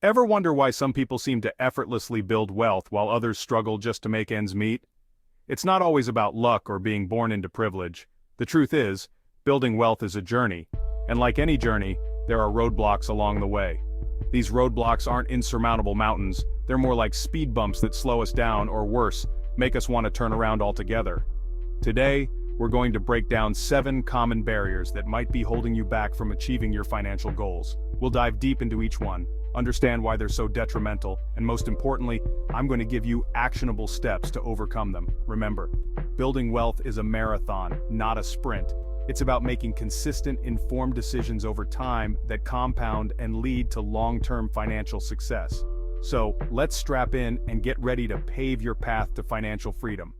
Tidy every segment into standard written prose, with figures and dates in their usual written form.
Ever wonder why some people seem to effortlessly build wealth while others struggle just to make ends meet? It's not always about luck or being born into privilege. The truth is, building wealth is a journey, and like any journey, there are roadblocks along the way. These roadblocks aren't insurmountable mountains, they're more like speed bumps that slow us down or worse, make us want to turn around altogether. Today, we're going to break down 7 common barriers that might be holding you back from achieving your financial goals. We'll dive deep into each one, understand why they're so detrimental, and most importantly, I'm going to give you actionable steps to overcome them. Remember, building wealth is a marathon, not a sprint. It's about making consistent, informed decisions over time that compound and lead to long-term financial success. So, let's strap in and get ready to pave your path to financial freedom.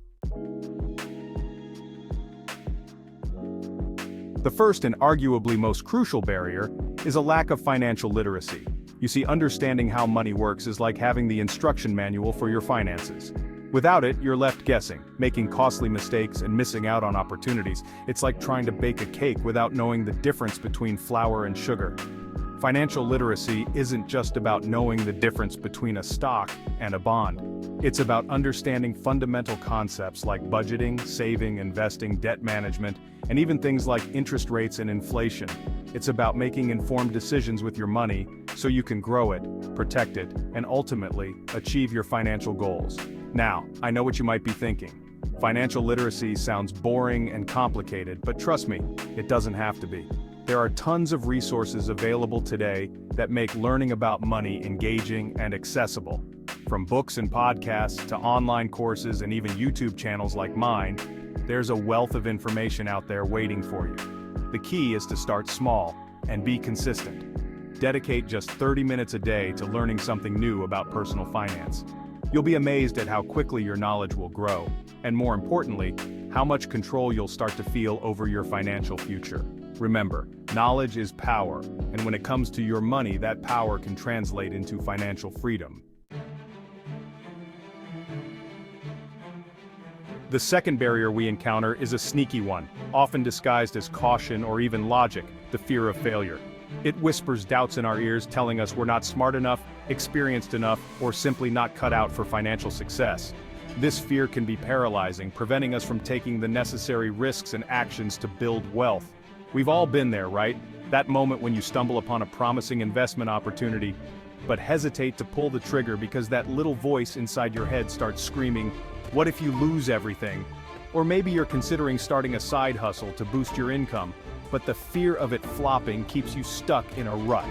The first and arguably most crucial barrier is a lack of financial literacy. You see, understanding how money works is like having the instruction manual for your finances. Without it, you're left guessing, making costly mistakes and missing out on opportunities. It's like trying to bake a cake without knowing the difference between flour and sugar. Financial literacy isn't just about knowing the difference between a stock and a bond. It's about understanding fundamental concepts like budgeting, saving, investing, debt management, and even things like interest rates and inflation. It's about making informed decisions with your money so you can grow it, protect it, and ultimately achieve your financial goals. Now, I know what you might be thinking. Financial literacy sounds boring and complicated, but trust me, it doesn't have to be. There are tons of resources available today that make learning about money engaging and accessible. From books and podcasts to online courses and even YouTube channels like mine, there's a wealth of information out there waiting for you. The key is to start small and be consistent. Dedicate just 30 minutes a day to learning something new about personal finance. You'll be amazed at how quickly your knowledge will grow, and more importantly, how much control you'll start to feel over your financial future. Remember, knowledge is power, and when it comes to your money, that power can translate into financial freedom. The second barrier we encounter is a sneaky one, often disguised as caution or even logic: the fear of failure. It whispers doubts in our ears, telling us we're not smart enough, experienced enough, or simply not cut out for financial success. This fear can be paralyzing, preventing us from taking the necessary risks and actions to build wealth. We've all been there, right? That moment when you stumble upon a promising investment opportunity, but hesitate to pull the trigger because that little voice inside your head starts screaming, "What if you lose everything?" Or maybe you're considering starting a side hustle to boost your income, but the fear of it flopping keeps you stuck in a rut.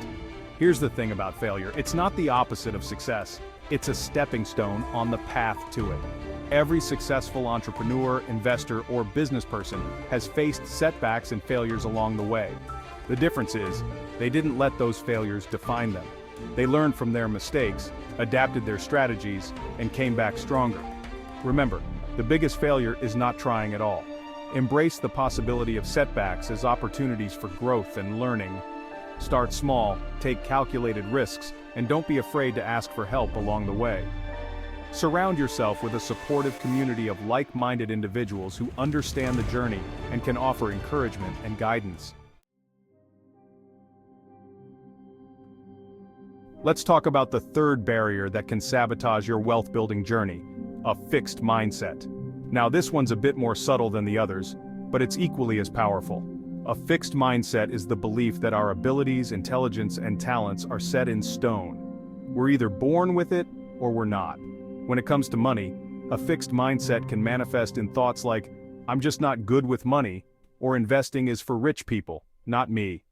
Here's the thing about failure: it's not the opposite of success, it's a stepping stone on the path to it. Every successful entrepreneur, investor, or business person has faced setbacks and failures along the way. The difference is, they didn't let those failures define them. They learned from their mistakes, adapted their strategies, and came back stronger. Remember, the biggest failure is not trying at all. Embrace the possibility of setbacks as opportunities for growth and learning. Start small, take calculated risks, and don't be afraid to ask for help along the way. Surround yourself with a supportive community of like-minded individuals who understand the journey and can offer encouragement and guidance. Let's talk about the third barrier that can sabotage your wealth-building journey: a fixed mindset. Now, this one's a bit more subtle than the others, but it's equally as powerful. A fixed mindset is the belief that our abilities, intelligence, and talents are set in stone. We're either born with it or we're not. When it comes to money, a fixed mindset can manifest in thoughts like, "I'm just not good with money," or "investing is for rich people, not me."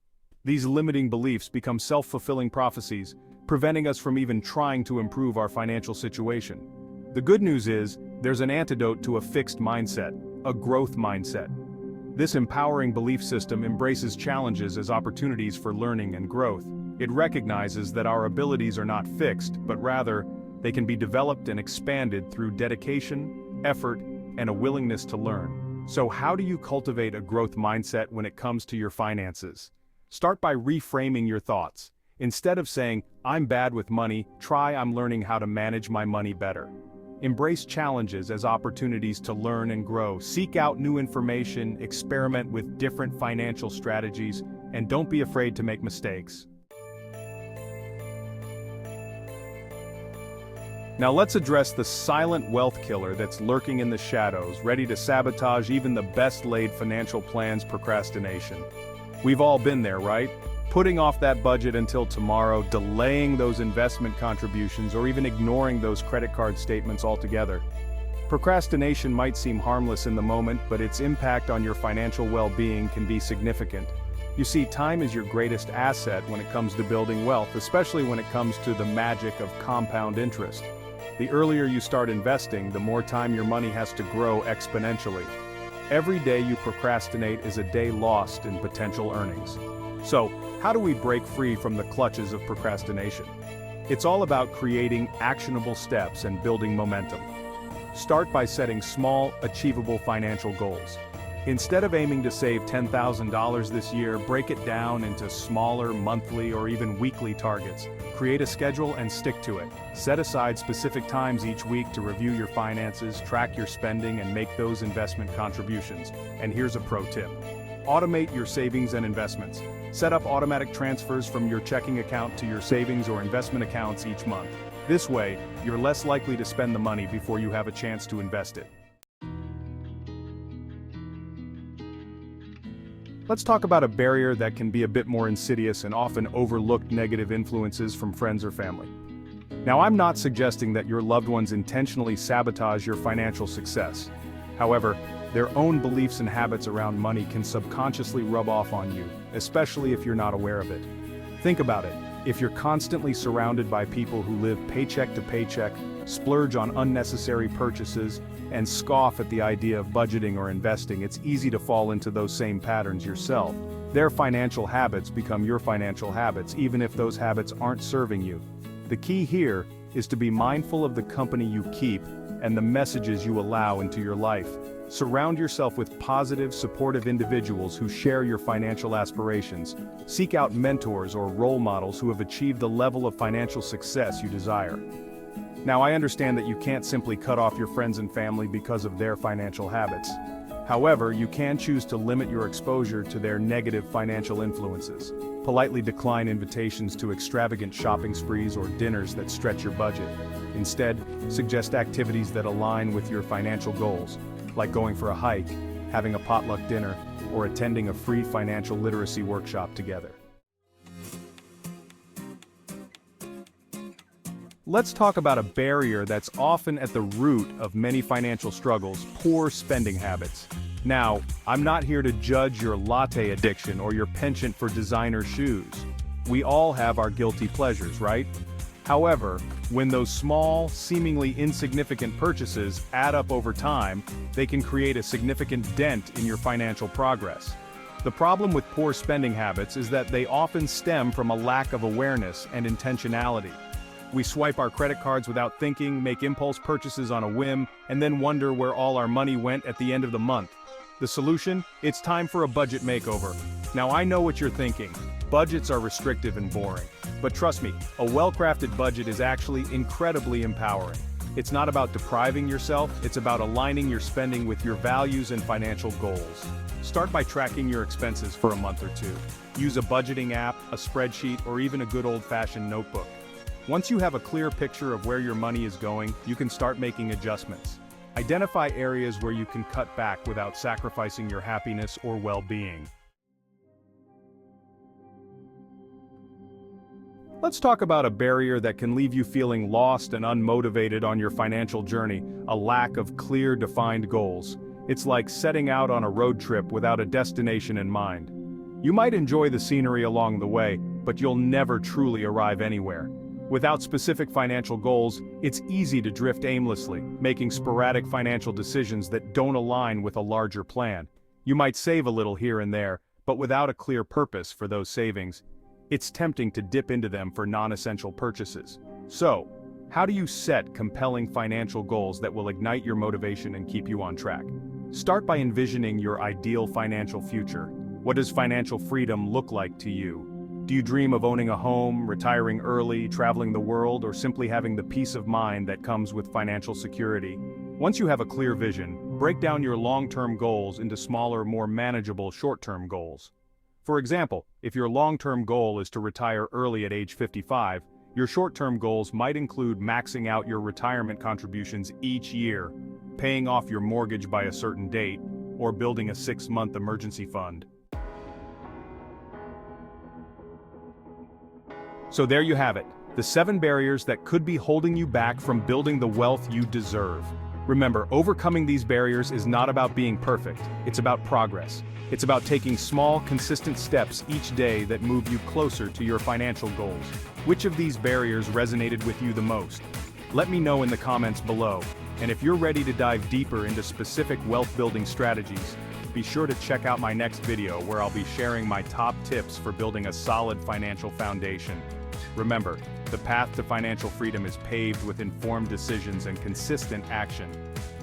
These limiting beliefs become self-fulfilling prophecies, preventing us from even trying to improve our financial situation. The good news is, there's an antidote to a fixed mindset: a growth mindset. This empowering belief system embraces challenges as opportunities for learning and growth. It recognizes that our abilities are not fixed, but rather, they can be developed and expanded through dedication, effort, and a willingness to learn. So how do you cultivate a growth mindset when it comes to your finances? Start by reframing your thoughts. Instead of saying, "I'm bad with money," try, "I'm learning how to manage my money better." Embrace challenges as opportunities to learn and grow. Seek out new information, experiment with different financial strategies, and don't be afraid to make mistakes. Now let's address the silent wealth killer that's lurking in the shadows, ready to sabotage even the best-laid financial plans: procrastination. We've all been there, right? Putting off that budget until tomorrow, delaying those investment contributions, or even ignoring those credit card statements altogether. Procrastination might seem harmless in the moment, but its impact on your financial well-being can be significant. You see, time is your greatest asset when it comes to building wealth, especially when it comes to the magic of compound interest. The earlier you start investing, the more time your money has to grow exponentially. Every day you procrastinate is a day lost in potential earnings. So, how do we break free from the clutches of procrastination? It's all about creating actionable steps and building momentum. Start by setting small, achievable financial goals. Instead of aiming to save $10,000 this year, break it down into smaller monthly or even weekly targets. Create a schedule and stick to it. Set aside specific times each week to review your finances, track your spending, and make those investment contributions. And here's a pro tip. Automate your savings and investments. Set up automatic transfers from your checking account to your savings or investment accounts each month. This way, you're less likely to spend the money before you have a chance to invest it. Let's talk about a barrier that can be a bit more insidious and often overlooked: negative influences from friends or family. Now, I'm not suggesting that your loved ones intentionally sabotage your financial success. However, their own beliefs and habits around money can subconsciously rub off on you, especially if you're not aware of it. Think about it. If you're constantly surrounded by people who live paycheck to paycheck, splurge on unnecessary purchases, and scoff at the idea of budgeting or investing, it's easy to fall into those same patterns yourself. Their financial habits become your financial habits, even if those habits aren't serving you. The key here is to be mindful of the company you keep and the messages you allow into your life. Surround yourself with positive, supportive individuals who share your financial aspirations. Seek out mentors or role models who have achieved the level of financial success you desire. Now, I understand that you can't simply cut off your friends and family because of their financial habits. However, you can choose to limit your exposure to their negative financial influences. Politely decline invitations to extravagant shopping sprees or dinners that stretch your budget. Instead, suggest activities that align with your financial goals, like going for a hike, having a potluck dinner, or attending a free financial literacy workshop together. Let's talk about a barrier that's often at the root of many financial struggles: poor spending habits. Now, I'm not here to judge your latte addiction or your penchant for designer shoes. We all have our guilty pleasures, right? However, when those small, seemingly insignificant purchases add up over time, they can create a significant dent in your financial progress. The problem with poor spending habits is that they often stem from a lack of awareness and intentionality. We swipe our credit cards without thinking, make impulse purchases on a whim, and then wonder where all our money went at the end of the month. The solution? It's time for a budget makeover. Now, I know what you're thinking. Budgets are restrictive and boring. But trust me, a well-crafted budget is actually incredibly empowering. It's not about depriving yourself, it's about aligning your spending with your values and financial goals. Start by tracking your expenses for a month or two. Use a budgeting app, a spreadsheet, or even a good old-fashioned notebook. Once you have a clear picture of where your money is going, you can start making adjustments. Identify areas where you can cut back without sacrificing your happiness or well-being. Let's talk about a barrier that can leave you feeling lost and unmotivated on your financial journey: a lack of clear, defined goals. It's like setting out on a road trip without a destination in mind. You might enjoy the scenery along the way, but you'll never truly arrive anywhere. Without specific financial goals, it's easy to drift aimlessly, making sporadic financial decisions that don't align with a larger plan. You might save a little here and there, but without a clear purpose for those savings, it's tempting to dip into them for non-essential purchases. So, how do you set compelling financial goals that will ignite your motivation and keep you on track? Start by envisioning your ideal financial future. What does financial freedom look like to you? Do you dream of owning a home, retiring early, traveling the world, or simply having the peace of mind that comes with financial security? Once you have a clear vision, break down your long-term goals into smaller, more manageable short-term goals. For example, if your long-term goal is to retire early at age 55, Your short-term goals might include maxing out your retirement contributions each year, paying off your mortgage by a certain date, or building a 6-month emergency fund. So there you have it, the 7 barriers that could be holding you back from building the wealth you deserve. Remember, overcoming these barriers is not about being perfect, it's about progress. It's about taking small, consistent steps each day that move you closer to your financial goals. Which of these barriers resonated with you the most? Let me know in the comments below. And if you're ready to dive deeper into specific wealth-building strategies, be sure to check out my next video where I'll be sharing my top tips for building a solid financial foundation. Remember, the path to financial freedom is paved with informed decisions and consistent action.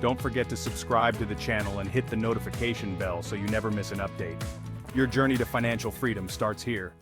Don't forget to subscribe to the channel and hit the notification bell so you never miss an update. Your journey to financial freedom starts here.